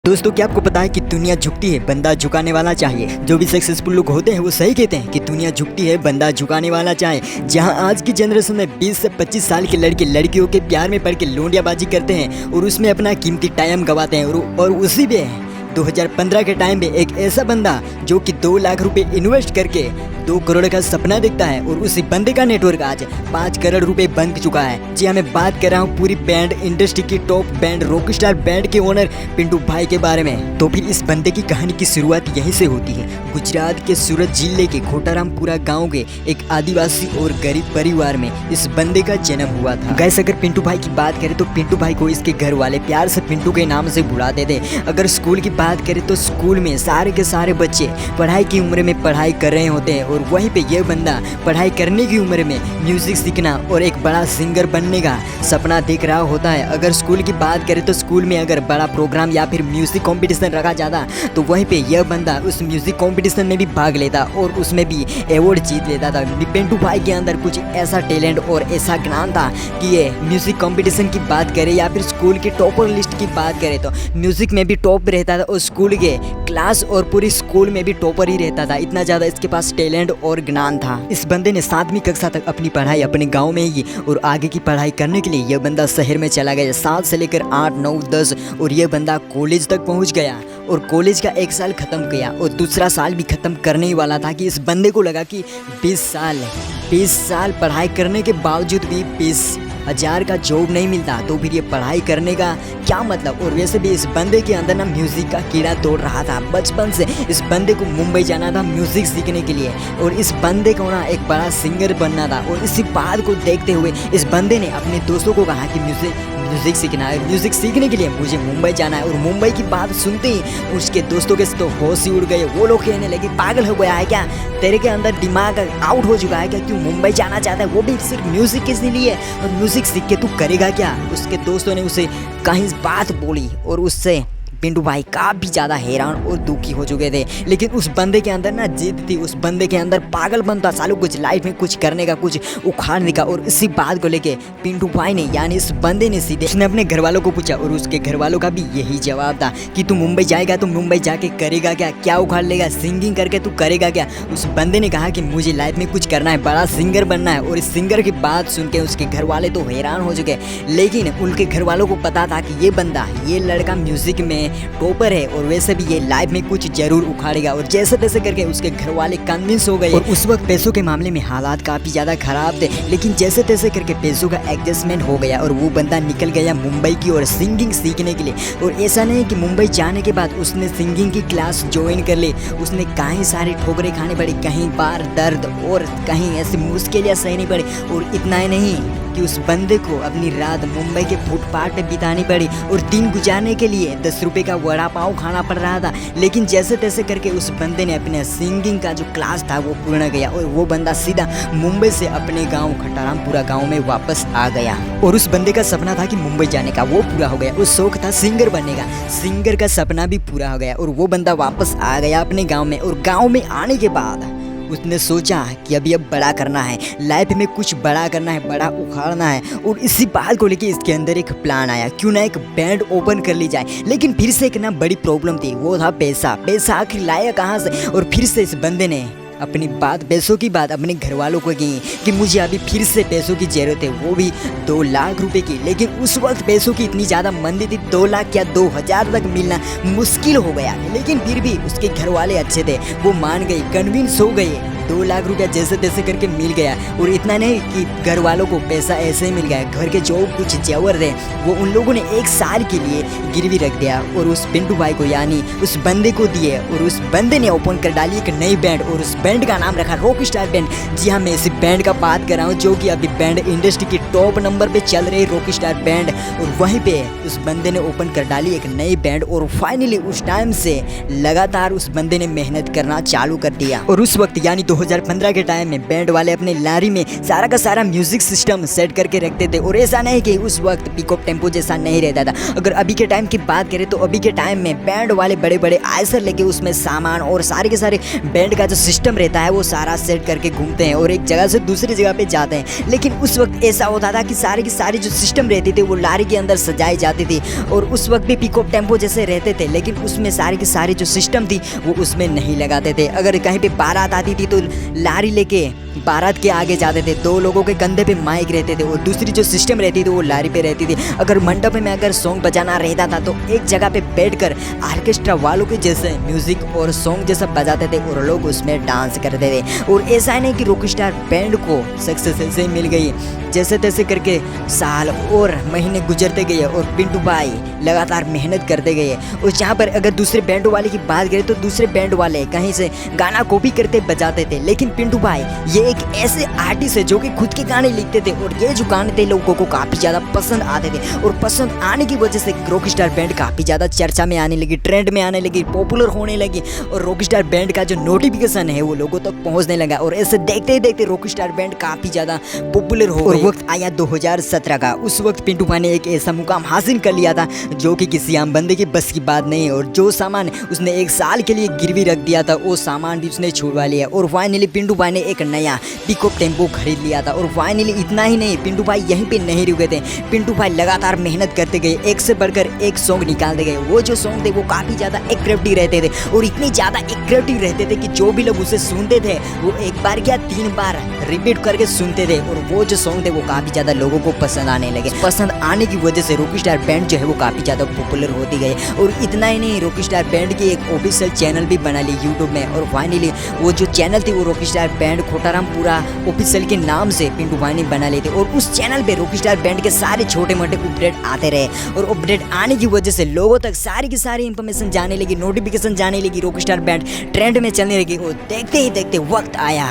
दोस्तों, क्या आपको पता है कि दुनिया झुकती है, बंदा झुकाने वाला चाहिए। जो भी सक्सेसफुल लोग होते हैं वो सही कहते हैं कि दुनिया झुकती है, बंदा झुकाने वाला चाहिए। जहां आज की जनरेशन में 20 से 25 साल के लड़के लड़कियों के प्यार में पड़ के लोंडियाबाजी करते हैं और उसमें अपना कीमती टाइम गवाते हैं और उसी में 2015 के टाइम में एक ऐसा बंदा जो कि 2 लाख रुपए इन्वेस्ट करके 2 करोड़ का सपना देखता है और उसी बंदे का नेटवर्क आज 5 करोड़ रुपए बन चुका है। जी हाँ, मैं बात कर रहा हूँ पूरी बैंड इंडस्ट्री की टॉप बैंड रॉकस्टार बैंड के ओनर पिंटू भाई के बारे में। तो फिर इस बंदे की कहानी की शुरुआत यहीं से होती है। गुजरात के सूरत जिले के खोटारामपुरा गाँव के एक आदिवासी और गरीब परिवार में इस बंदे का जन्म हुआ था। गैस अगर पिंटू भाई की बात करें तो पिंटू भाई को इसके घर वाले प्यार से पिंटू के नाम से बुलाते थे। अगर स्कूल की बात करें तो स्कूल में सारे के सारे बच्चे पढ़ाई की उम्र में पढ़ाई कर रहे होते हैं और वहीं पे यह बंदा पढ़ाई करने की उम्र में म्यूजिक सीखना और एक बड़ा सिंगर बनने का सपना देख रहा होता है। अगर स्कूल की बात करें तो स्कूल में अगर बड़ा प्रोग्राम या फिर म्यूजिक कंपटीशन रखा जाता तो वहीं पे यह बंदा उस म्यूजिक कंपटीशन में भी भाग लेता और उसमें भी अवार्ड जीत लेता था। पिंटू भाई के अंदर कुछ ऐसा टैलेंट और ऐसा ज्ञान था कि ये म्यूजिक कंपटीशन की बात करें या फिर स्कूल की टॉपर लिस्ट की बात करें तो म्यूजिक में भी टॉप रहता था और स्कूल के क्लास और पूरी स्कूल में भी टॉपर ही रहता था। इतना ज़्यादा इसके पास टैलेंट और ज्ञान था। इस बंदे ने 7वीं कक्षा तक अपनी पढ़ाई अपने गांव में ही और आगे की पढ़ाई करने के लिए यह बंदा शहर में चला गया। 7 से लेकर 8, 9, 10 और यह बंदा कॉलेज तक पहुंच गया और कॉलेज का 1 साल ख़त्म किया और दूसरा साल भी ख़त्म करने ही वाला था कि इस बंदे को लगा कि 20 साल पढ़ाई करने के बावजूद भी 20,000 का जॉब नहीं मिलता तो फिर ये पढ़ाई करने का क्या मतलब। और वैसे भी इस बंदे के अंदर ना म्यूज़िक का कीड़ा तोड़ रहा था। बचपन से इस बंदे को मुंबई जाना था म्यूज़िक सीखने के लिए और इस बंदे को ना एक बड़ा सिंगर बनना था। और इसी बात को देखते हुए इस बंदे ने अपने दोस्तों को कहा कि म्यूज़िक सीखना है, म्यूज़िक सीखने के लिए मुझे मुंबई जाना है। और मुंबई की बात सुनते ही उसके दोस्तों के तो होश ही उड़ गए। वो लोग कहने लगे, पागल हो गया है क्या, तेरे के अंदर दिमाग आउट हो चुका है क्या, क्यों मुंबई जाना चाहता है, वो भी सिर्फ म्यूज़िक के लिए, और म्यूज़िक सीख के तू करेगा क्या। उसके दोस्तों ने उसे कहीं बात बोली और उससे पिंटू भाई काफ़ी ज़्यादा हैरान और दुखी हो चुके थे। लेकिन उस बंदे के अंदर ना जिद थी, उस बंदे के अंदर पागलपन था, सालों कुछ लाइफ में कुछ करने का, कुछ उखाड़ने का। और इसी बात को लेके पिंटू भाई ने यानी इस बंदे ने सीधे उसने अपने घर वालों को पूछा और उसके घर वालों का भी यही जवाब था कि तू मुंबई जाएगा तो मुंबई जाके करेगा क्या, क्या उखाड़ लेगा, सिंगिंग करके तू करेगा क्या। उस बंदे ने कहा कि मुझे लाइफ में कुछ करना है, बड़ा सिंगर बनना है। और इस सिंगर की बात सुन के उसके घर वाले तो हैरान हो चुके, लेकिन उनके घर वालों को पता था कि ये बंदा, ये लड़का म्यूजिक में टॉपर है और वैसे भी ये लाइफ में कुछ जरूर उखाड़ेगा। और जैसे तैसे करके उसके घर वाले कन्विंस हो गए। और उस वक्त पैसों के मामले में हालात काफ़ी ज़्यादा खराब थे, लेकिन जैसे तैसे करके पैसों का एडजस्टमेंट हो गया और वो बंदा निकल गया मुंबई की ओर सिंगिंग सीखने के लिए। और ऐसा नहीं कि मुंबई जाने के बाद उसने सिंगिंग की क्लास ज्वाइन कर ली, उसने कहीं सारी ठोकरें खानी पड़ी, कहीं बार दर्द और कहीं ऐसी मुश्किलें सहनी पड़ी। और इतना ही नहीं कि उस बंदे को अपनी रात मुंबई के फुटपाथ पे बितानी पड़ी और दिन गुजारने के लिए 10 रुपए का वड़ा पाव खाना पड़ रहा था। लेकिन जैसे तैसे करके उस बंदे ने अपने सिंगिंग का जो क्लास था वो पूर्ण किया और वो बंदा सीधा मुंबई से अपने गांव खोटारामपुरा गांव में वापस आ गया। और उस बंदे का सपना था कि मुंबई जाने का, वो पूरा हो गया। उस शौक था सिंगर बनने का, सिंगर का सपना भी पूरा हो गया और वो बंदा वापस आ गया अपने गाँव में। और गाँव में आने के बाद उसने सोचा कि अभी अब बड़ा करना है, लाइफ में कुछ बड़ा करना है, बड़ा उखाड़ना है। और इसी बात को लेके इसके अंदर एक प्लान आया, क्यों ना एक बैंड ओपन कर ली जाए। लेकिन फिर से एक ना बड़ी प्रॉब्लम थी, वो था पैसा। पैसा आखिर लाया कहाँ से। और फिर से इस बंदे ने अपनी बात, पैसों की बात अपने घर वालों को की कि मुझे अभी फिर से पैसों की ज़रूरत है, वो भी 2 लाख रुपए की। लेकिन उस वक्त पैसों की इतनी ज़्यादा मंदी थी, 2 लाख या 2,000 तक मिलना मुश्किल हो गया। लेकिन फिर भी उसके घर वाले अच्छे थे, वो मान गए, कन्विंस हो गए। 2 लाख रुपया जैसे तैसे करके मिल गया। और इतना नहीं कि घर वालों को पैसा ऐसे ही मिल गया, घर के जो कुछ जेवर थे वो उन लोगों ने 1 साल के लिए गिरवी रख दिया और उस पिंटू भाई को यानी उस बंदे को दिए। और उस बंदे ने ओपन कर डाली एक नई बैंड और उस बैंड का नाम रखा रॉकस्टार बैंड। जी हाँ, मैं इसी बैंड का बात कर रहा हूँ जो कि अभी बैंड इंडस्ट्री की टॉप नंबर पे चल रही रॉकस्टार बैंड। और वहीं पे उस बंदे ने ओपन कर डाली एक नई बैंड और फाइनली उस टाइम से लगातार उस बंदे ने मेहनत करना चालू कर दिया। और उस वक्त यानी 2015 के टाइम में बैंड वाले अपने लारी में सारा का सारा म्यूजिक सिस्टम सेट करके रखते थे और ऐसा नहीं कि उस वक्त पिकअप टेम्पो जैसा नहीं रहता था। अगर अभी के टाइम की बात करें तो अभी के टाइम में बैंड वाले बड़े बड़े आयसर लेके उसमें सामान और सारे के सारे बैंड का जो सिस्टम रहता है वो सारा सेट करके घूमते हैं और एक जगह से दूसरी जगह पे जाते हैं। लेकिन उस वक्त ऐसा होता था कि सारी की सारी जो सिस्टम रहती थी वो लारी के अंदर सजाई जाती थी और उस वक्त भी पिकअप टेम्पो जैसे रहते थे, लेकिन उसमें सारी की सारी जो सिस्टम थी वो उसमें नहीं लगाते थे। अगर कहीं पे बारात आती थी तो लारी लेके बारात के आगे जाते थे, 2 लोगों के कंधे पे माइक रहते थे और दूसरी जो सिस्टम रहती थी वो लारी पे रहती थी। अगर मंडप में अगर सॉन्ग बजाना रहता था तो एक जगह पे बैठकर ऑर्केस्ट्रा वालों के जैसे म्यूजिक और सॉन्ग जैसा बजाते थे और लोग उसमें डांस करते थे। और ऐसा नहीं कि रॉकस्टार बैंड को सक्सेस ऐसे ही मिल गई, जैसे तैसे करके साल और महीने गुजरते गए और पिंटू भाई लगातार मेहनत करते गए। और जहाँ पर अगर दूसरे बैंड वाले की बात करें तो दूसरे बैंड वाले कहीं से गाना कॉपी करते बजाते थे, लेकिन पिंटू भाई ये एक ऐसे आर्टिस्ट है जो कि खुद के गाने लिखते थे और ये जो गाने थे लोगों को काफ़ी ज़्यादा पसंद आते थे और पसंद आने की वजह से रॉकस्टार बैंड काफ़ी ज़्यादा चर्चा में आने लगी, ट्रेंड में आने लगी, पॉपुलर होने लगी और रॉकस्टार बैंड का जो नोटिफिकेशन है वो लोगों तक पहुँचने लगा। और ऐसे देखते ही देखते रॉकस्टार बैंड काफ़ी ज़्यादा पॉपुलर हो गई। वक्त आया 2017 का। उस वक्त पिंटू भाई ने एक ऐसा मुकाम हासिल कर लिया था जो कि किसी आम बंदे की बस की बात नहीं है और जो सामान उसने 1 साल के लिए गिरवी रख दिया था वो सामान भी उसने छुड़वा लिया और फाइनली पिंटू भाई ने एक नया पिकअप टेम्पो खरीद लिया था। और फाइनली इतना ही नहीं, पिंटू भाई यहीं पे नहीं रुके थे, पिंटू भाई लगातार मेहनत करते गए, एक से बढ़कर एक सॉन्ग निकालते गए। वो जो सॉन्ग थे वो काफ़ी ज़्यादा एट्रैक्टिव रहते थे और इतनी ज़्यादा एट्रैक्टिव रहते थे कि जो भी लोग उसे सुनते थे वो एक बार क्या 3 बार रिपीट करके सुनते थे और वो जो सॉन्ग थे वो काफ़ी ज़्यादा लोगों को पसंद आने लगे। पसंद आने की वजह से रॉकस्टार बैंड जो है वो काफ़ी ज़्यादा पॉपुलर होती गई। और इतना ही नहीं, रॉकस्टार बैंड की एक ऑफिशियल चैनल भी बना ली यूट्यूब में और फाइनली वो जो चैनल थी वो रॉकस्टार बैंड खोटारामपुरा ऑफिशियल के नाम से पिंटू भाई ने बना ली थी और उस चैनल पे रॉकस्टार बैंड के सारे छोटे मोटे अपडेट आते रहे और अपडेट आने की वजह से लोगों तक सारी की सारी इंफॉर्मेशन जाने लगी, नोटिफिकेशन जाने लगी, रॉकस्टार बैंड ट्रेंड में चलने लगी। और देखते ही देखते वक्त आया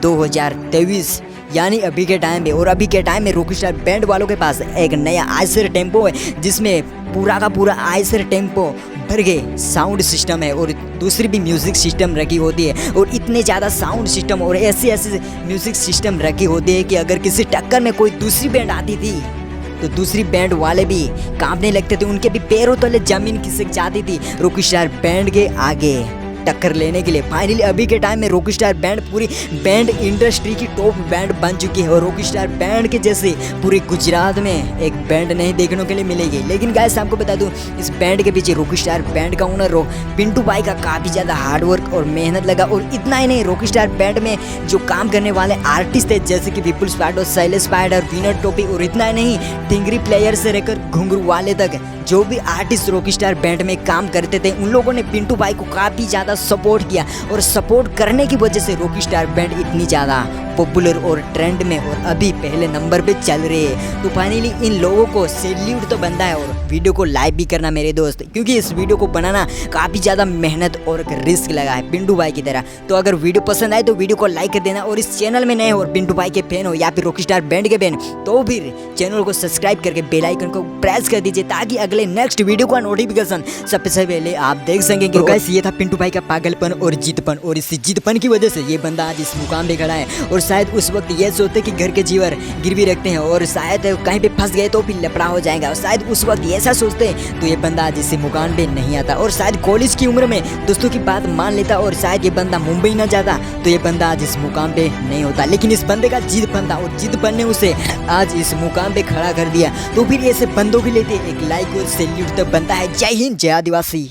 2023 यानी अभी के टाइम में। और अभी के टाइम में रॉकस्टार बैंड वालों के पास एक नया आयसर टेम्पो है जिसमें पूरा का पूरा आयसर टेम्पो भर गए साउंड सिस्टम है और दूसरी भी म्यूज़िक सिस्टम रखी होती है। और इतने ज़्यादा साउंड सिस्टम और ऐसे ऐसे म्यूज़िक सिस्टम रखी होती है कि अगर किसी टक्कर में कोई दूसरी बैंड आती थी तो दूसरी बैंड वाले भी कांपने लगते थे, उनके भी पैरों तले जमीन खिसक जाती थी रॉकस्टार बैंड के आगे टक्कर लेने के लिए। फाइनली अभी के टाइम में रॉकस्टार बैंड पूरी बैंड इंडस्ट्री की टॉप बैंड बन चुकी है और रॉकस्टार बैंड के जैसे पूरे गुजरात में एक बैंड नहीं देखने के लिए मिलेगी। लेकिन गाइस आपको बता दूं, इस बैंड के पीछे रॉकस्टार बैंड का ओनर पिंटू भाई का काफ़ी ज़्यादा हार्डवर्क और मेहनत लगा। और इतना ही नहीं, रॉकस्टार बैंड में जो काम करने वाले आर्टिस्ट है जैसे कि विपुल स्पाइडर, शैलेश स्पाइडर, विनर टोपी और इतना ही नहीं, टिंगरी प्लेयर से लेकर घुंघरू वाले तक जो भी आर्टिस्ट रॉकस्टार बैंड में काम करते थे उन लोगों ने पिंटू भाई को काफ़ी ज़्यादा सपोर्ट किया और सपोर्ट करने की वजह से रॉकस्टार बैंड इतनी ज़्यादा पॉपुलर और ट्रेंड में और अभी पहले नंबर पे चल रही है। तो फाइनली इन लोगों को सैल्यूट तो बनता है और वीडियो को लाइक भी करना मेरे दोस्त, क्योंकि इस वीडियो को बनाना काफ़ी ज़्यादा मेहनत और रिस्क लगा है पिंटू भाई की तरह। तो अगर वीडियो पसंद आए तो वीडियो को लाइक कर देना और इस चैनल में नए हो और पिंटू भाई के फैन हो या फिर रॉकस्टार बैंड के फैन तो फिर चैनल को सब्सक्राइब करके बेल आइकन को प्रेस कर दीजिए ताकि अगले नेक्स्ट वीडियो का नोटिफिकेशन सबसे पहले आप देख सकेंगे। तो गाइस ये था पिंटू भाई का पागलपन और जिदपन और इस जिदपन की वजह से ये बंदा आज इस मुकाम पे खड़ा है। और शायद उस वक्त ये सोचते कि घर के जीवर गिरवी रखते हैं और शायद कहीं पे फंस गए तो फिर लपड़ा हो जाएगा और शायद उस वक्त ऐसा सोचते तो ये बंदा आज इस मुकाम पे नहीं आता और शायद कॉलेज की उम्र में दोस्तों की बात मान लेता और शायद ये बंदा मुंबई ना जाता तो ये बंदा आज इस मुकाम पे नहीं होता। लेकिन इस बंदे का जिदपन था और जिदपन ने उसे आज इस मुकाम पे खड़ा कर दिया। तो फिर ऐसे बंदों के लिए एक लाइक और सैल्यूट तो बनता है। जय हिंद, जय आदिवासी।